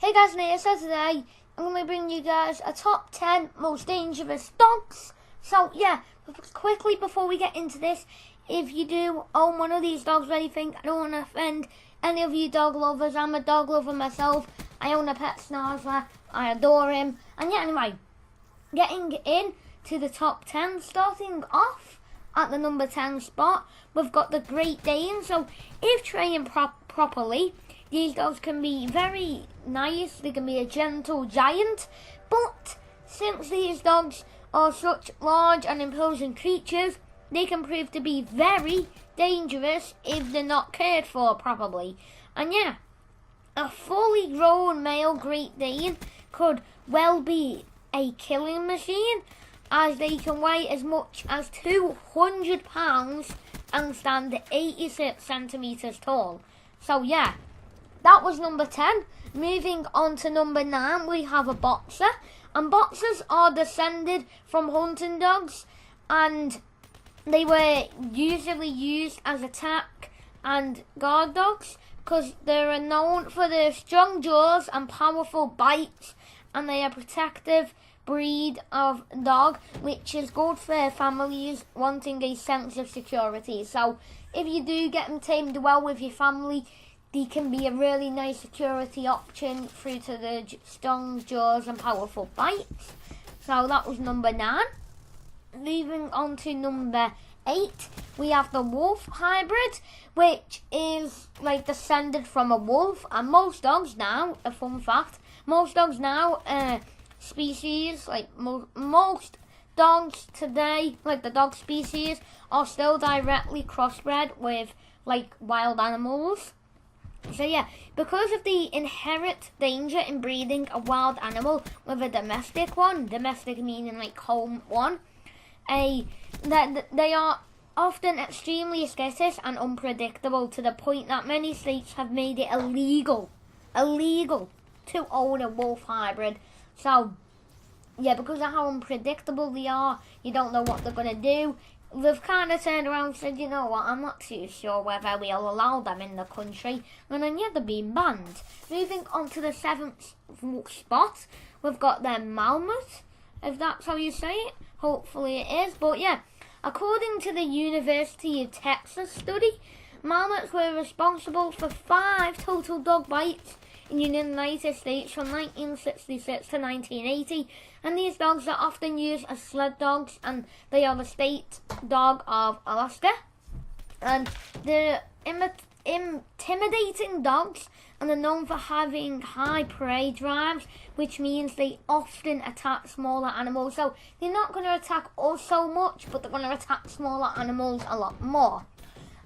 Hey guys, Nate. So today I'm going to bring you guys a top 10 most dangerous dogs. So yeah, quickly before we get into this, if you do own one of these dogs or anything, I don't want to offend any of you dog lovers. I'm a dog lover myself. I own a pet schnauzer. I adore him. And yeah, anyway, getting in to the top 10, starting off at the number 10 spot, we've got the Great Dane. So if trained properly, these dogs can be very nice. They can be a gentle giant, but since these dogs are such large and imposing creatures, they can prove to be very dangerous if they're not cared for properly. And yeah, a fully grown male Great Dane could well be a killing machine, as they can weigh as much as 200 pounds and stand 86 centimetres tall. So yeah, that was number 10. Moving on to number 9, we have a boxer. And boxers are descended from hunting dogs, and they were usually used as attack and guard dogs because they are known for their strong jaws and powerful bites, and they are protective breed of dog, which is good for families wanting a sense of security. So if you do get them tamed well with your family, they can be a really nice security option through to the strong jaws and powerful bites. So that was number 9. Moving on to number 8, we have the wolf hybrid, which is like descended from a wolf. And most dogs now, a fun fact, most dogs now, species, like most dogs today, like the dog species, are still directly crossbred with like wild animals. So yeah, because of the inherent danger in breeding a wild animal with a domestic one, domestic meaning like home one, that they are often extremely skittish and unpredictable, to the point that many states have made it illegal to own a wolf hybrid. So yeah, because of how unpredictable they are, you don't know what they're going to do. They've kind of turned around and said, you know what, I'm not too sure whether we'll allow them in the country. And then, yeah, they're being banned. Moving on to the 7th spot, we've got the Marmot, if that's how you say it. Hopefully it is. But yeah, according to the University of Texas study, Marmots were responsible for 5 total dog bites in the United States from 1966 to 1980, and these dogs are often used as sled dogs, and they are the state dog of Alaska. And they're intimidating dogs, and they're known for having high prey drives, which means they often attack smaller animals. So they're not going to attack us so much, but they're going to attack smaller animals a lot more.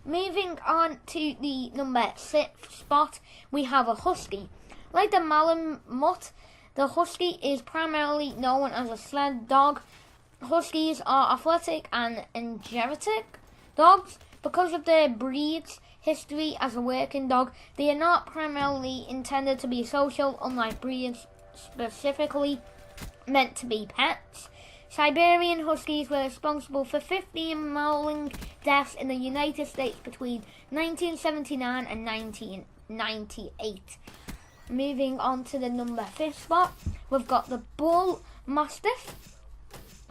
Moving on to the number 6th spot, we have a Husky. Like the Marmot, the Husky is primarily known as a sled dog. Huskies are athletic and energetic dogs. Because of their breed's history as a working dog, they are not primarily intended to be social, unlike breeds specifically meant to be pets. Siberian Huskies were responsible for 15 mauling deaths in the United States between 1979 and 1998. Moving on to the number 5th spot, we've got the Bull Mastiff.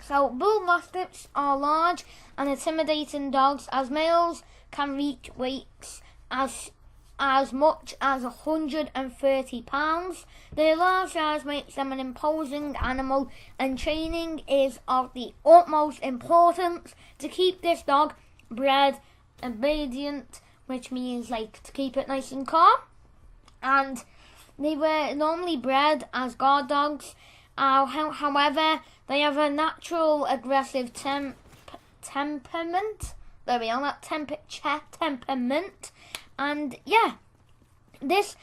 So Bull Mastiffs are large and intimidating dogs, as males can reach weights as much as 130 pounds. Their large size makes them an imposing animal, and training is of the utmost importance to keep this dog bred obedient, which means like to keep it nice and calm. And they were normally bred as guard dogs. However, they have a natural aggressive temperament. There we are, that temperament. And yeah, this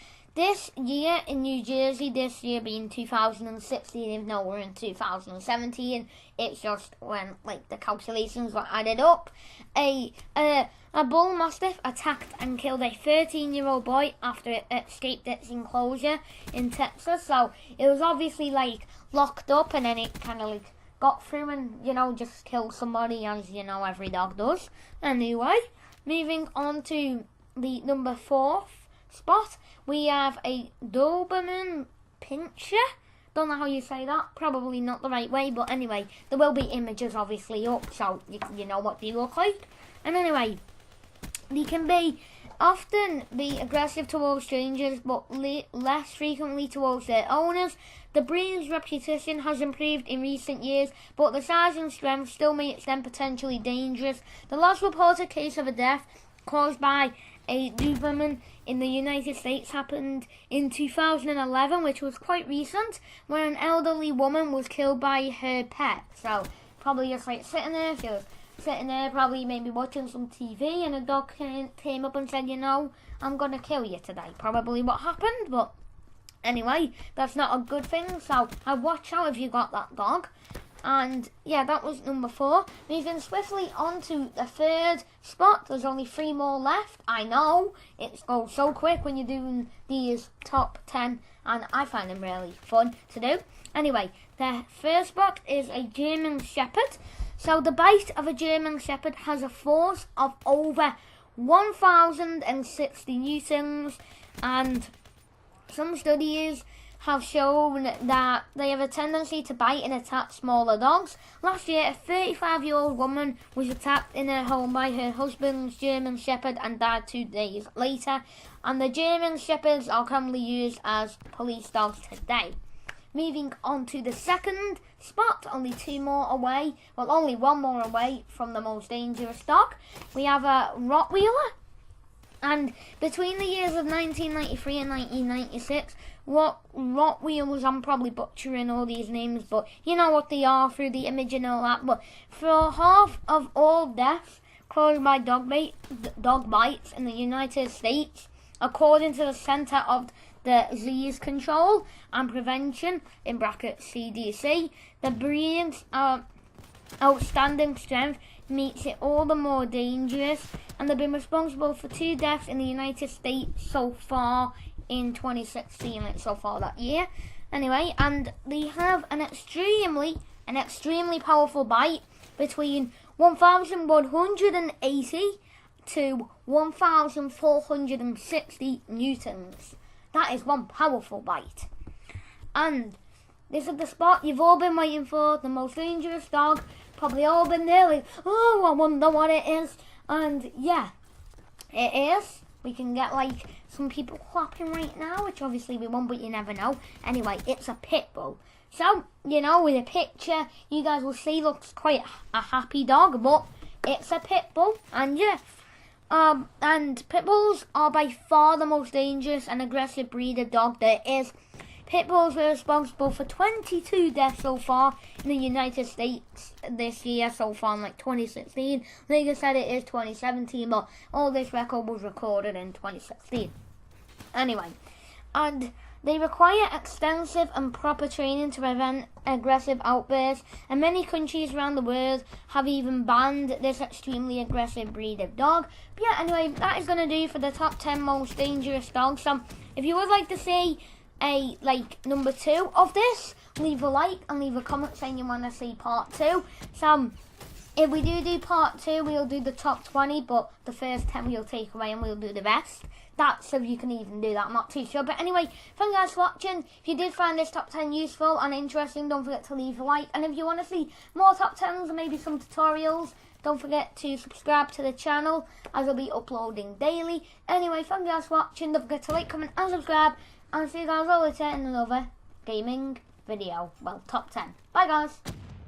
year in New Jersey, this year being 2016, even though we're in 2017, it's just when like the calculations were added up. A bull mastiff attacked and killed a 13-year-old boy after it escaped its enclosure in Texas. So it was obviously like locked up, and then it kind of like got through and, you know, just killed somebody, as you know every dog does. Anyway, moving on to the number 4th spot, we have a Doberman Pinscher. Don't know how you say that. Probably not the right way, but anyway, there will be images obviously up, so you know what they look like. And anyway, they can often be aggressive towards strangers, but less frequently towards their owners. The breed's reputation has improved in recent years, but the size and strength still makes them potentially dangerous. The last reported case of a death caused by a Doberman in the United States happened in 2011, which was quite recent, when an elderly woman was killed by her pet. So probably just like sitting there, she was sitting there probably maybe watching some TV, and a dog came up and said, you know, I'm going to kill you today. Probably what happened, but anyway, that's not a good thing, so watch out if you got that dog. And yeah, that was number 4. Moving swiftly on to the 3rd spot. There's only 3 more left. I know, it goes so quick when you're doing these top 10, and I find them really fun to do. Anyway, the 1st spot is a German Shepherd. So the bite of a German Shepherd has a force of over 1,060 newtons, and some studies have shown that they have a tendency to bite and attack smaller dogs. Last year, a 35-year-old woman was attacked in her home by her husband's German Shepherd and died 2 days later. And the German Shepherds are commonly used as police dogs today. Moving on to the 2nd spot, only 2 more away, well, only 1 more away from the most dangerous dog. We have a Rottweiler. And between the years of 1993 and 1996, Rottweilers, I'm probably butchering all these names, but you know what they are through the image and all that. But for half of all deaths caused by dog bites in the United States, according to the Center of Disease Control and Prevention, in brackets CDC, the breed's outstanding strength makes it all the more dangerous, and they've been responsible for 2 deaths in the United States so far in 2016, like so far that year. Anyway, and they have an extremely powerful bite between 1,180 to 1,460 newtons. That is one powerful bite. And this is the spot you've all been waiting for, the most dangerous dog. Probably all been there like, oh, I wonder what it is. And yeah, it is. We can get like some people clapping right now, which obviously we won't, but you never know. Anyway, it's a pit bull. So, you know, with a picture, you guys will see looks quite a happy dog, but it's a pit bull. And yeah, and pit bulls are by far the most dangerous and aggressive breed of dog there is. Pit bulls were responsible for 22 deaths so far in the United States this year, so far in like 2016. Like I said, it is 2017, but all this record was recorded in 2016. Anyway, and they require extensive and proper training to prevent aggressive outbursts, and many countries around the world have even banned this extremely aggressive breed of dog. But yeah, anyway, that is going to do for the top 10 most dangerous dogs. So if you would like to see a number 2 of this, leave a like and leave a comment saying you want to see part 2. So if we do part 2, we'll do the top 20, but the first 10 we'll take away and we'll do the rest. That's if you can even do that, I'm not too sure. But anyway, thank you guys for watching. If you did find this top 10 useful and interesting, don't forget to leave a like. And if you want to see more top 10s and maybe some tutorials, don't forget to subscribe to the channel, as I'll be uploading daily. Anyway, thank you guys for watching. Don't forget to like, comment and subscribe. And see you guys all later in another gaming video. Well, top 10. Bye guys.